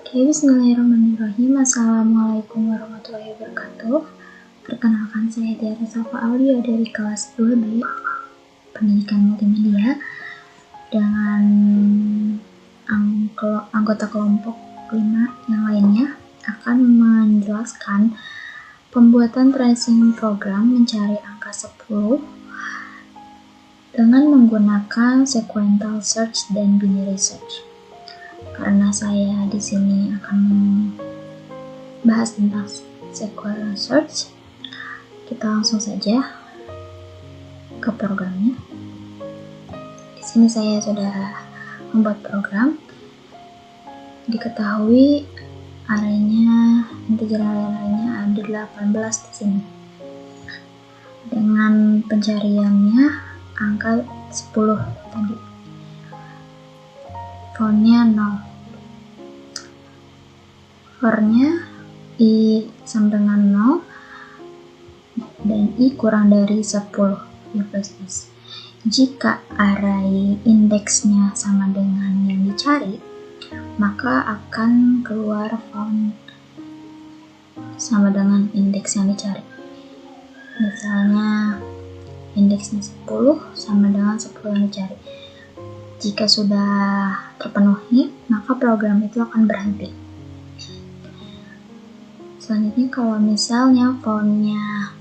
Oke, bismillahirrahmanirrahim. Assalamualaikum warahmatullahi wabarakatuh. Perkenalkan, saya Tiara Salva Aulia dari kelas 2B Pendidikan Multimedia dengan anggota kelompok 5 yang lainnya akan menjelaskan pembuatan tracing program mencari angka 10 dengan menggunakan sequential search dan binary search. Karena saya di sini akan bahas tentang sequential search, kita langsung saja ke programnya. Di sini saya sudah membuat program. Diketahui integer arraynya ada 18 di sini. Dengan pencariannya angka 10 tadi. Fontnya 0. For-nya I sama dengan 0 dan I kurang dari 10, I plus S. Jika array indeksnya sama dengan yang dicari, maka akan keluar font sama dengan indeks yang dicari. Misalnya indeksnya 10 sama dengan 10 yang dicari. Jika sudah terpenuhi, maka program itu akan berhenti. Selanjutnya, kalau misalnya fontnya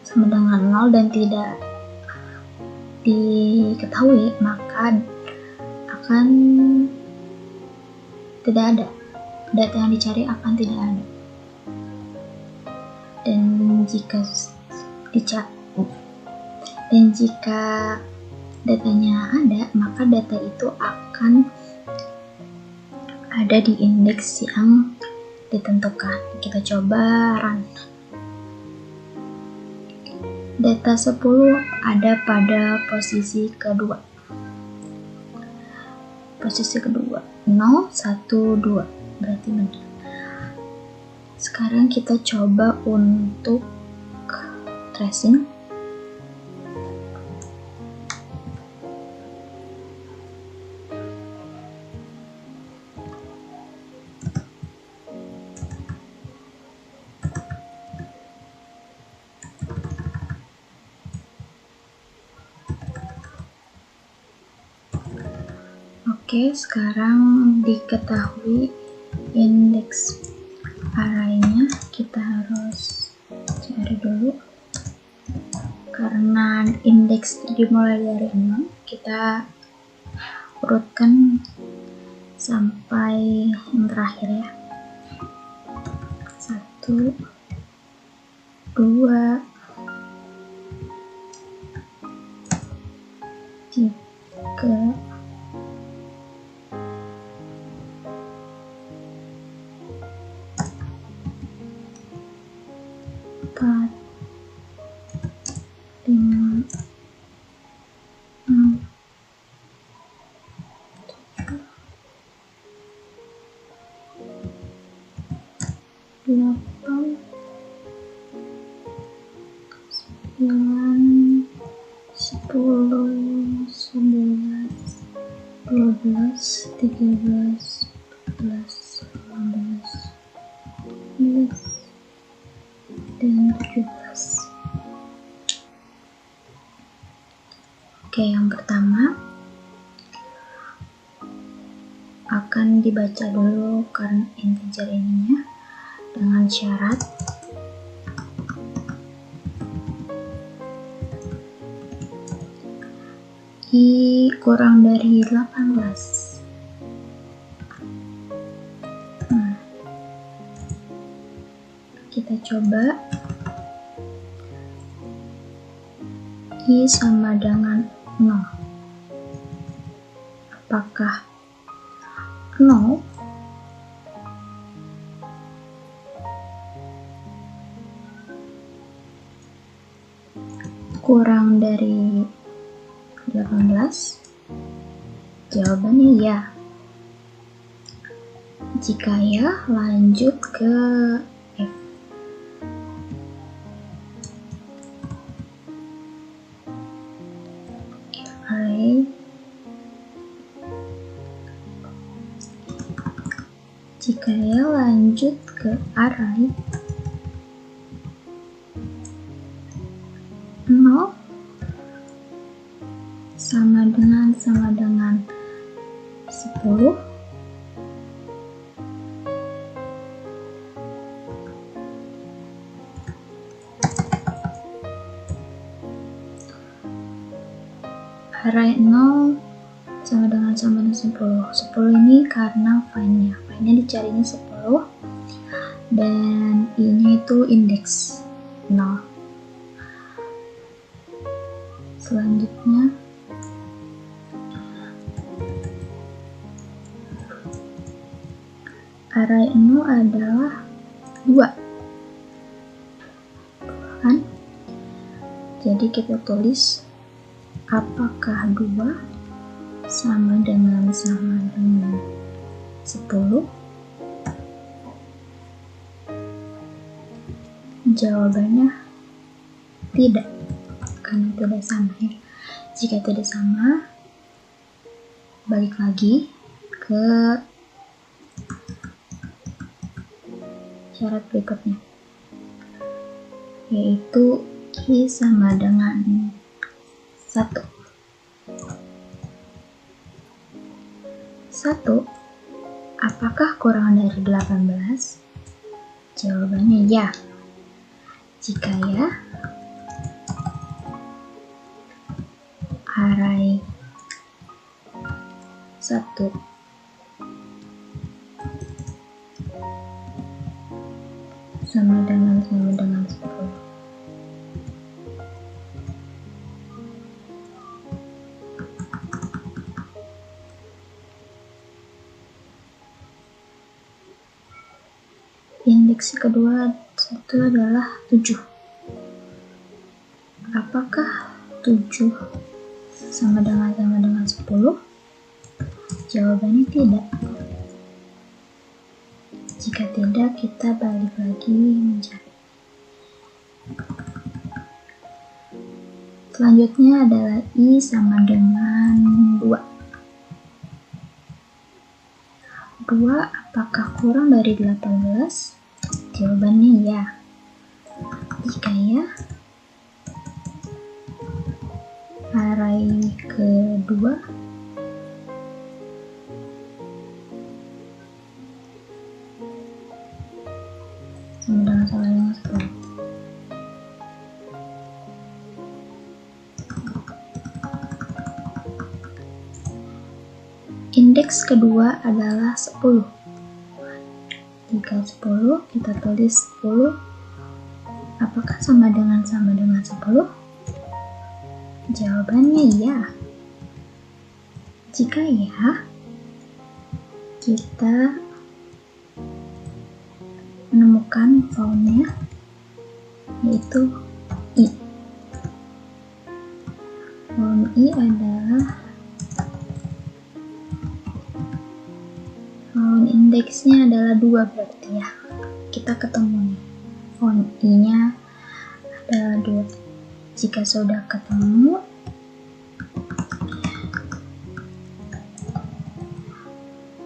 sama dengan 0 dan tidak diketahui, maka akan tidak ada. Data yang dicari akan tidak ada. Dan jika datanya ada, maka data itu akan ada di indeks yang ditentukan. Kita coba run. Data 10 ada pada posisi kedua. Posisi kedua 0, 1, 2, berarti benar. Sekarang kita coba untuk tracing. Oke, sekarang diketahui indeks arraynya, kita harus cari dulu. Karena indeks dimulai dari 0, kita urutkan sampai yang terakhir ya. 1, 2, 3, 4, 5, 6, 7, 8, 9, 10, 11, 12, 13, 14, 15, 16, dan 17. Oke, yang pertama akan dibaca dulu karena integer ininya dengan syarat I kurang dari 18. Kita coba I sama dengan 0. Apakah 0 kurang dari 18? Jawabannya ya. Jika ya, lanjut ke F. Array Oke, lanjut ke array 0 sama dengan 10. Array 0 sama dengan 10. 10 ini karena find-nya dicarinya 10 dan i-nya itu indeks 0. Selanjutnya array 0 adalah 2 kan? Jadi kita tulis apakah 2 sama dengan 10? Jawabannya tidak, karena tidak sama ya. Jika tidak sama, balik lagi ke syarat berikutnya, yaitu i sama dengan 1. 1 apakah kurang dari 18? Jawabannya ya. Jika ya, array 1 sama dengan 10. Indeks kedua itu adalah 7. Apakah 7 sama dengan 10? Jawabannya tidak. Jika tidak, kita balik lagi mencari. Selanjutnya adalah i sama dengan 2. 2 apakah kurang dari 18? Jawabannya ya. Jika ya, array kedua sama dengan 10. Indeks kedua adalah 10. Jika 10, kita tulis 10 apakah sama dengan 10? Jawabannya ya. Jika ya, kita menemukan found-nya, yaitu i. Found i adalah found indeksnya adalah 2 berarti ya. Kita ketemu nih, found i-nya adalah 2. Jika sudah ketemu,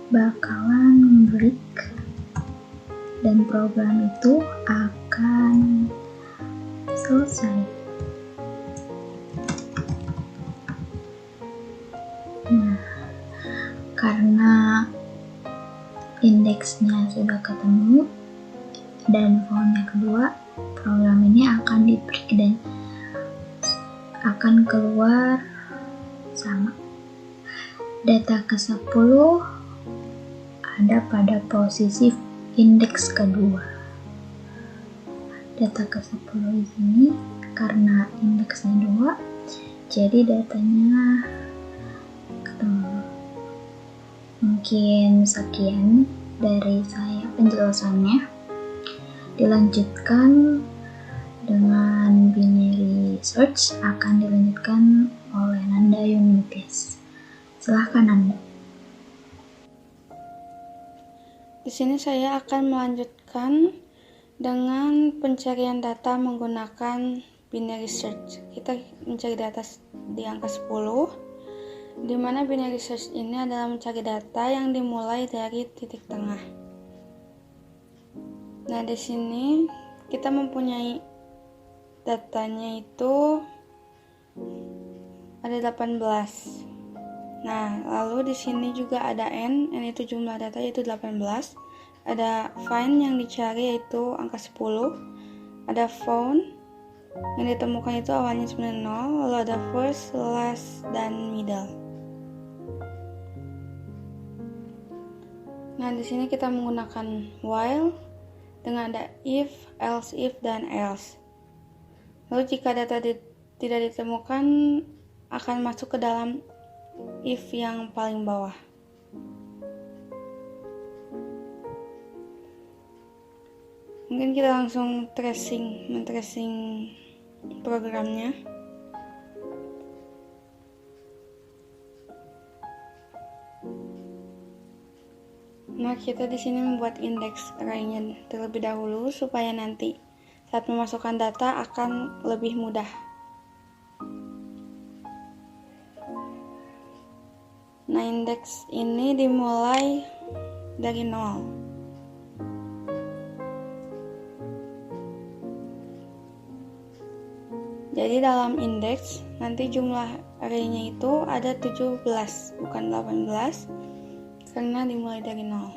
bakalan break dan program itu akan selesai. Nah, karena indeksnya sudah ketemu dan found-nya kedua, program ini akan di break dan akan keluar sama. Data ke-10 ada pada posisi indeks kedua. Data ke-10 ini karena indeksnya 2, jadi datanya ketemu. Mungkin sekian dari saya penjelasannya. Dilanjutkan dengan binary search, akan dilanjutkan oleh Nanda Yunites. Silahkan Nanda. Di sini saya akan melanjutkan dengan pencarian data menggunakan binary search. Kita mencari data di angka 10, di mana binary search ini adalah mencari data yang dimulai dari titik tengah. Nah, di sini kita mempunyai datanya itu ada 18. Nah, lalu di sini juga ada n itu jumlah data yaitu 18. Ada find yang dicari yaitu angka 10. Ada found yang ditemukan itu awalnya 90, lalu ada first, last, dan middle. Nah, di sini kita menggunakan while dengan ada if, else if, dan else. Lalu jika data tidak ditemukan akan masuk ke dalam if yang paling bawah. Mungkin kita langsung men-tracing programnya. Nah, kita di sini membuat indeks array-nya terlebih dahulu supaya nanti saat memasukkan data akan lebih mudah. Nah, indeks ini dimulai dari 0. Jadi dalam indeks nanti jumlah array-nya itu ada 17, bukan 18, karena dimulai dari 0.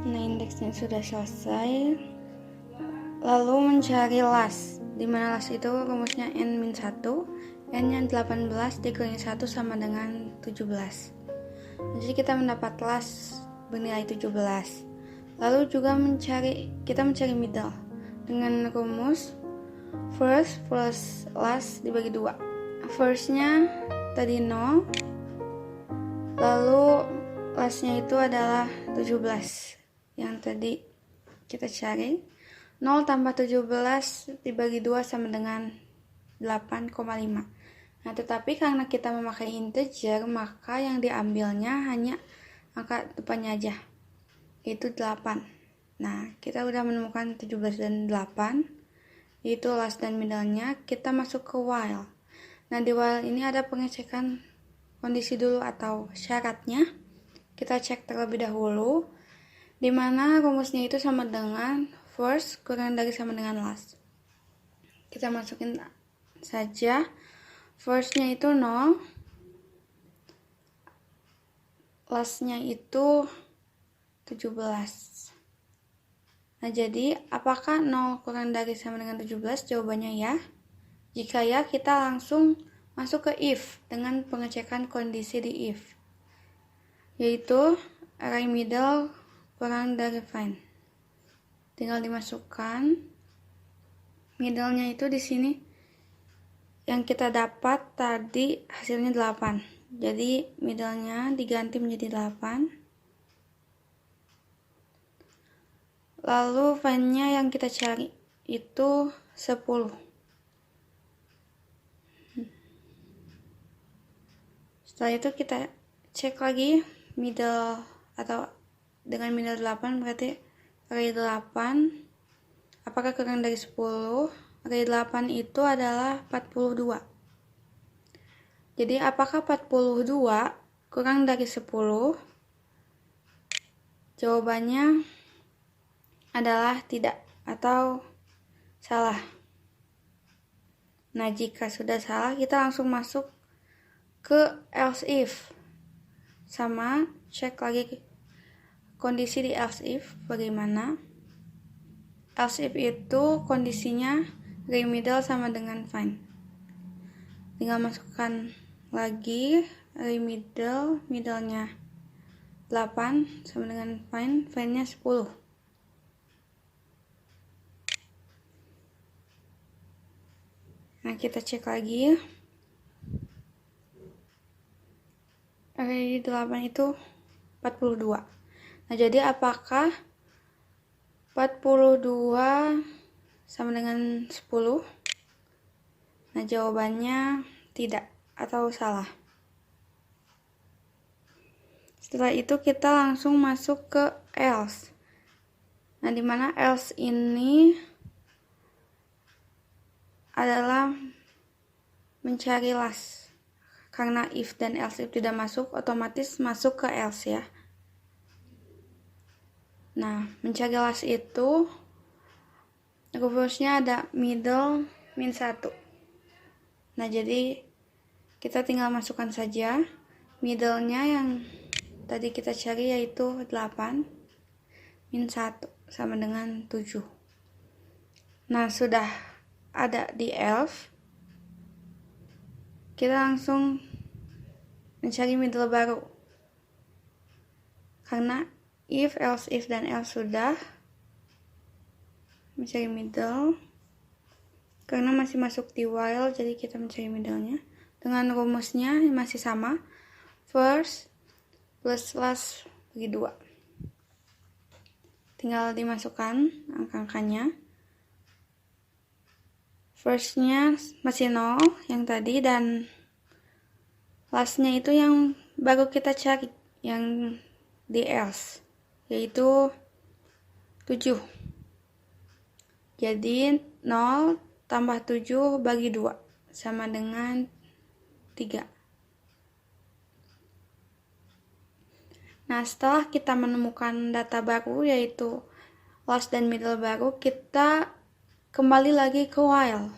Nah, indeksnya sudah selesai. Lalu mencari last, dimana last itu rumusnya n-1, n-nya 18 dikurangi 1 sama dengan 17. Jadi kita mendapat last bernilai 17. Lalu juga kita mencari middle dengan rumus first plus last dibagi 2. Firstnya tadi 0, lalu lastnya itu adalah 17 yang tadi kita cari. 0 tambah 17 dibagi 2 sama dengan 8,5. Nah, tetapi karena kita memakai integer, maka yang diambilnya hanya angka depannya aja, yaitu 8. Nah, kita udah menemukan 17 dan 8, yaitu last dan middle-nya. Kita masuk ke while. Nah, di while ini ada pengecekan kondisi dulu atau syaratnya. Kita cek terlebih dahulu, di mana rumusnya itu sama dengan first kurang dari sama dengan last. Kita masukin saja firstnya itu 0, lastnya itu 17. Nah, jadi apakah 0 kurang dari sama dengan 17? Jawabannya ya. Jika ya, kita langsung masuk ke if dengan pengecekan kondisi di if, yaitu array middle kurang dari find. Tinggal dimasukkan middle-nya itu di sini yang kita dapat tadi hasilnya 8. Jadi middle-nya diganti menjadi 8. Lalu find-nya yang kita cari itu 10. Setelah itu kita cek lagi middle atau dengan middle 8 berarti array 8 apakah kurang dari 10? Array 8 itu adalah 42. Jadi apakah 42 kurang dari 10? Jawabannya adalah tidak atau salah. Nah, jika sudah salah, kita langsung masuk ke else if. Sama cek lagi kondisi di else if bagaimana. Else if itu kondisinya array middle sama dengan find. Tinggal masukkan lagi array middle-nya 8 sama dengan find-nya 10. Nah, kita cek lagi. Array 8 itu 42. Nah, jadi apakah 42 sama dengan 10. Nah, jawabannya tidak atau salah. Setelah itu kita langsung masuk ke else. Nah, dimana else ini adalah mencari last. Karena if dan else if tidak masuk, otomatis masuk ke else ya. Nah, mencari last itu rumusnya ada middle min 1. Nah, jadi kita tinggal masukkan saja middle-nya yang tadi kita cari, yaitu 8 min 1 sama dengan 7. Nah, sudah ada di else, kita langsung mencari middle baru. Karena if, else, if, dan else sudah, mencari middle. Karena masih masuk di while, jadi kita mencari middle-nya. Dengan rumusnya masih sama. First plus last bagi 2. Tinggal dimasukkan angka-angkanya. First-nya masih 0 yang tadi, dan last-nya itu yang baru kita cari, yang di else, yaitu 7. Jadi 0 tambah 7 bagi 2 sama dengan 3. Nah, setelah kita menemukan data baru, yaitu last dan middle baru, kita kembali lagi ke while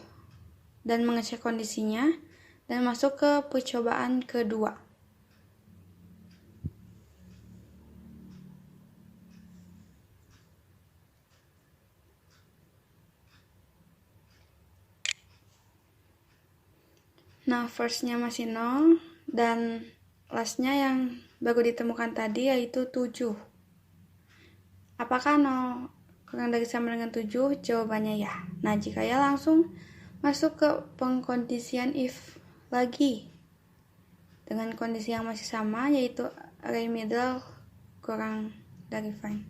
dan mengecek kondisinya dan masuk ke percobaan kedua. Nah, first-nya masih 0 dan last-nya yang baru ditemukan tadi yaitu 7. Apakah 0 kurang dari sama dengan 7? Jawabannya ya. Nah, jika ya, langsung masuk ke pengkondisian if lagi dengan kondisi yang masih sama, yaitu array middle kurang dari find.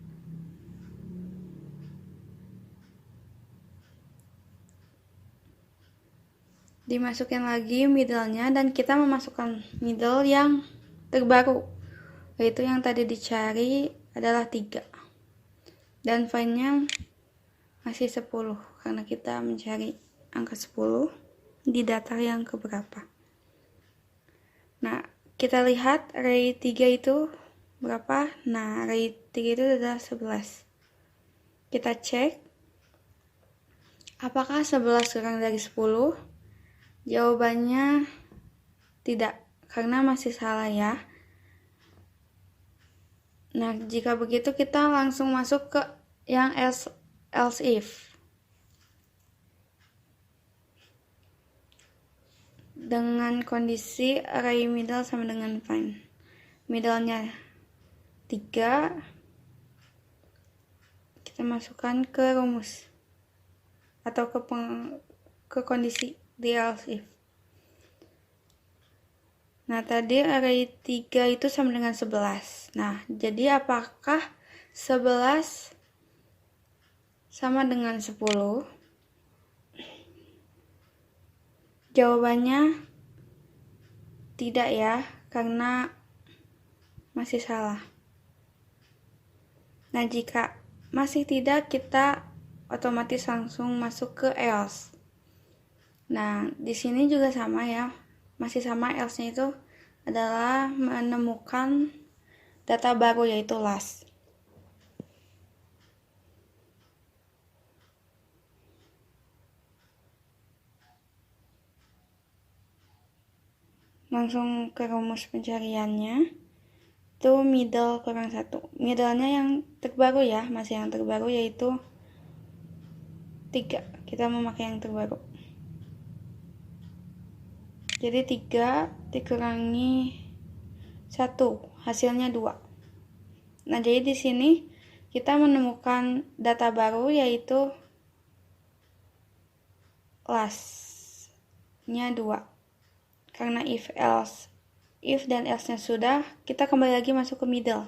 Dimasukin lagi middle-nya dan kita memasukkan middle yang terbaru, yaitu yang tadi dicari adalah 3. Dan find-nya masih 10 karena kita mencari angka 10 di data yang keberapa. Nah, kita lihat array 3 itu berapa? Nah, array 3 itu adalah 11. Kita cek apakah 11 kurang dari 10? Jawabannya tidak, karena masih salah ya. Nah, jika begitu kita langsung masuk ke yang else if. Dengan kondisi array middle sama dengan find. Middle-nya 3. Kita masukkan ke rumus atau ke kondisi di else if. Nah, tadi array 3 itu sama dengan 11. Nah, jadi apakah 11 sama dengan 10? Jawabannya tidak ya, karena masih salah. Nah, jika masih tidak, kita otomatis langsung masuk ke else. Nah, di sini juga sama ya. Masih sama, else-nya itu adalah menemukan data baru yaitu last. Langsung ke rumus pencariannya. Itu middle kurang 1. Middle-nya yang terbaru ya, masih yang terbaru yaitu 3. Kita memakai yang terbaru. Jadi 3 dikurangi 1, hasilnya 2. Nah, jadi di sini kita menemukan data baru yaitu last-nya 2. Karena if dan else-nya sudah, kita kembali lagi masuk ke middle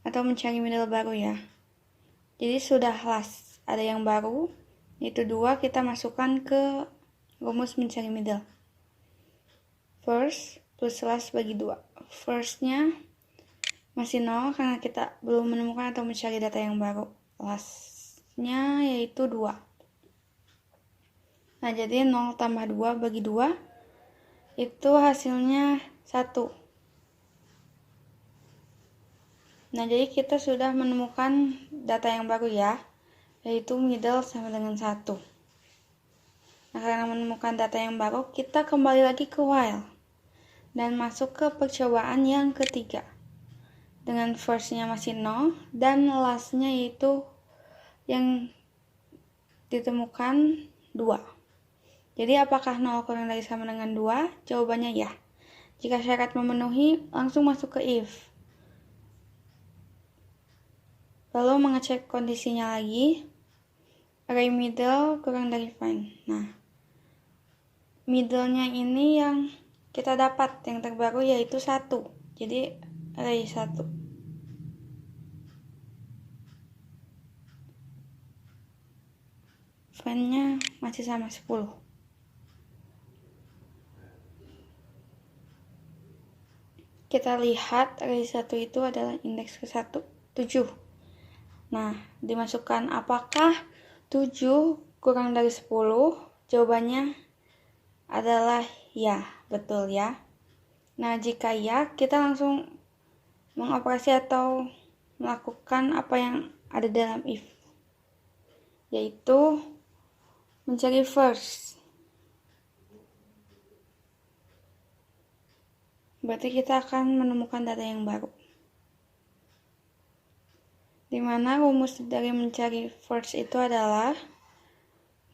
atau mencari middle baru ya. Jadi sudah last, ada yang baru, yaitu 2, kita masukkan ke rumus mencari middle. First plus last bagi 2. Firstnya masih 0 karena kita belum menemukan atau mencari data yang baru. Lastnya yaitu 2. Nah, jadi 0 tambah 2 bagi 2 itu hasilnya 1. Nah, jadi kita sudah menemukan data yang baru ya, yaitu middle sama dengan 1. Nah, karena menemukan data yang baru, kita kembali lagi ke while dan masuk ke percobaan yang ketiga. Dengan first-nya masih 0 dan last-nya yaitu yang ditemukan 2. Jadi apakah 0 kurang dari sama dengan 2? Jawabannya ya. Jika syarat memenuhi, langsung masuk ke if. Lalu mengecek kondisinya lagi. Array middle kurang dari find. Nah, middle-nya ini yang kita dapat, yang terbaru yaitu 1. Jadi array 1. Find-nya masih sama 10. Kita lihat array 1 itu adalah indeks ke-1, 7. Nah, dimasukkan apakah 7 kurang dari 10? Jawabannya adalah ya, betul ya. Nah, jika ya, kita langsung mengoperasi atau melakukan apa yang ada dalam if, yaitu mencari first. Berarti kita akan menemukan data yang baru, di mana rumus dari mencari first itu adalah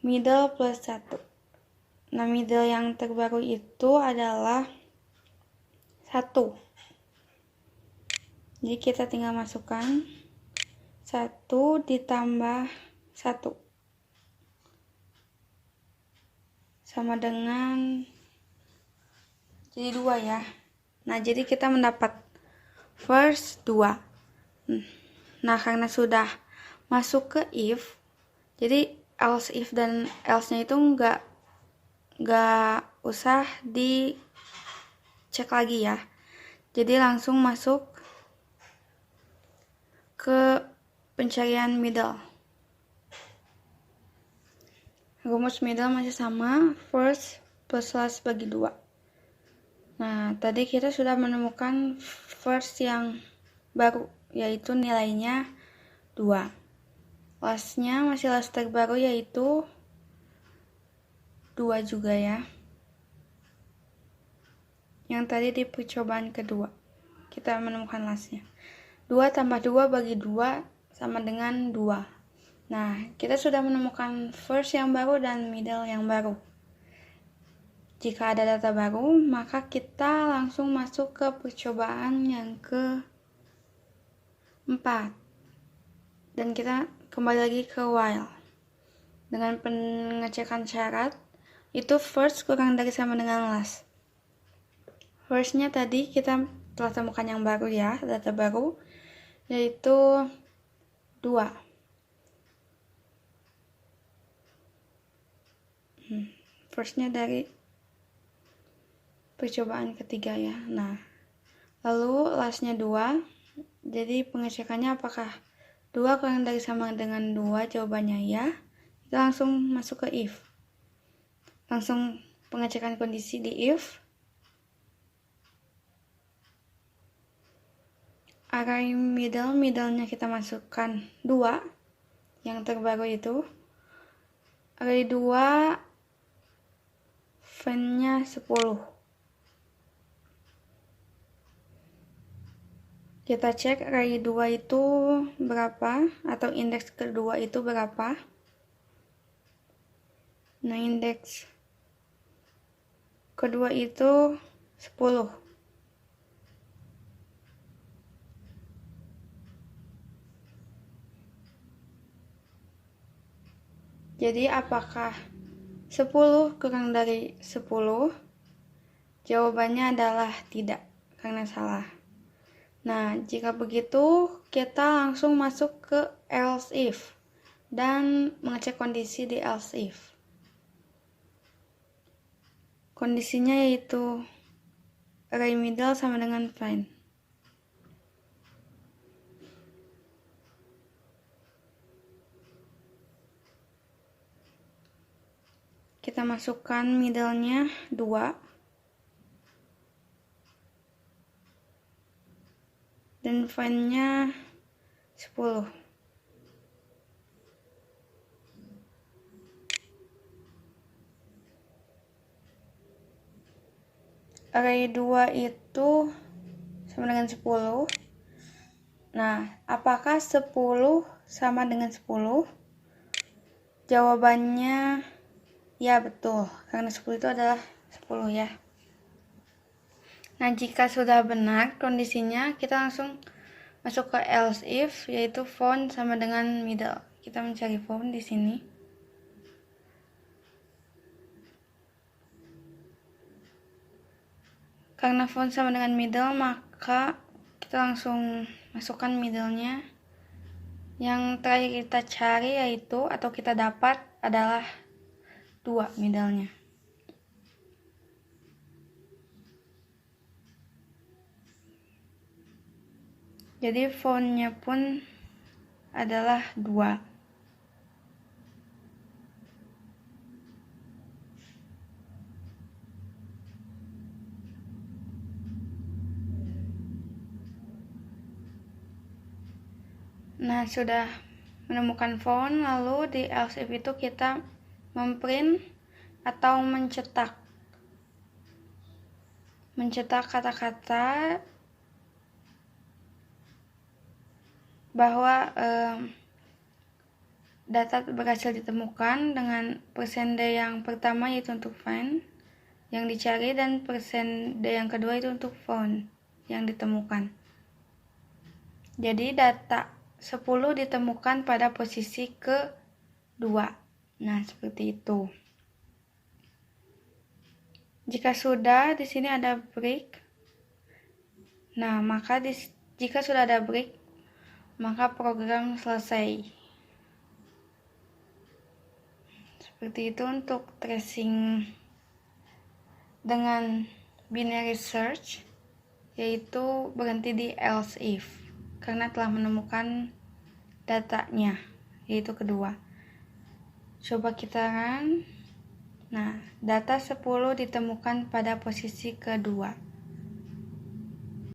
middle plus 1. Nah, middle yang terbaru itu adalah 1. Jadi kita tinggal masukkan 1 ditambah 1 sama dengan jadi 2 ya. Nah, jadi kita mendapat first 2. Nah, karena sudah masuk ke if, jadi else if dan else-nya itu nggak usah dicek lagi ya. Jadi langsung masuk ke pencarian middle. Rumus middle masih sama, first plus last bagi 2. Nah, tadi kita sudah menemukan first yang baru, yaitu nilainya 2. Lastnya masih last terbaru, yaitu 2 juga ya. Yang tadi di percobaan kedua, kita menemukan lastnya. 2 tambah 2 bagi 2 sama dengan 2. Nah, kita sudah menemukan first yang baru dan middle yang baru. Jika ada data baru, maka kita langsung masuk ke percobaan yang ke-4. Dan kita kembali lagi ke while. Dengan pengecekan syarat, itu first kurang dari sama dengan last. First-nya tadi kita telah temukan yang baru ya, data baru, yaitu 2. First-nya dari percobaan ketiga ya. Nah, lalu last-nya 2. Jadi pengecekannya apakah 2 kurang dari sama dengan 2? Jawabannya ya. Kita langsung masuk ke if. Langsung pengecekan kondisi di if. Array middle-nya kita masukkan 2. Yang terbaru itu. Array 2 find-nya 10. Kita cek array 2 itu berapa, atau indeks kedua itu berapa. Nah, indeks kedua itu 10. Jadi apakah 10 kurang dari 10? Jawabannya adalah tidak, karena salah. Nah, jika begitu, kita langsung masuk ke else if dan mengecek kondisi di else if. Kondisinya yaitu array middle sama dengan find. Kita masukkan middle-nya 2 dan find-nya 10. Array 2 itu sama dengan 10. Nah, apakah 10 sama dengan 10? Jawabannya ya, betul, karena 10 itu adalah 10 ya. Nah, jika sudah benar kondisinya, kita langsung masuk ke else if, yaitu found sama dengan middle. Kita mencari found di sini. Karena found sama dengan middle, maka kita langsung masukkan middle-nya. Yang terakhir kita cari yaitu, atau kita dapat adalah 2 middle-nya. Jadi found-nya pun adalah 2. Nah, sudah menemukan found, lalu di else if itu kita memprint atau mencetak kata-kata bahwa data berhasil ditemukan dengan %d yang pertama yaitu untuk find yang dicari, dan %d yang kedua itu untuk found yang ditemukan. Jadi data 10 ditemukan pada posisi kedua. Nah, seperti itu. Jika sudah, di sini ada break. Nah, maka jika sudah ada break, maka program selesai. Seperti itu untuk tracing dengan binary search, yaitu berhenti di else if karena telah menemukan datanya, yaitu kedua. Coba kita run. Nah, data 10 ditemukan pada posisi kedua.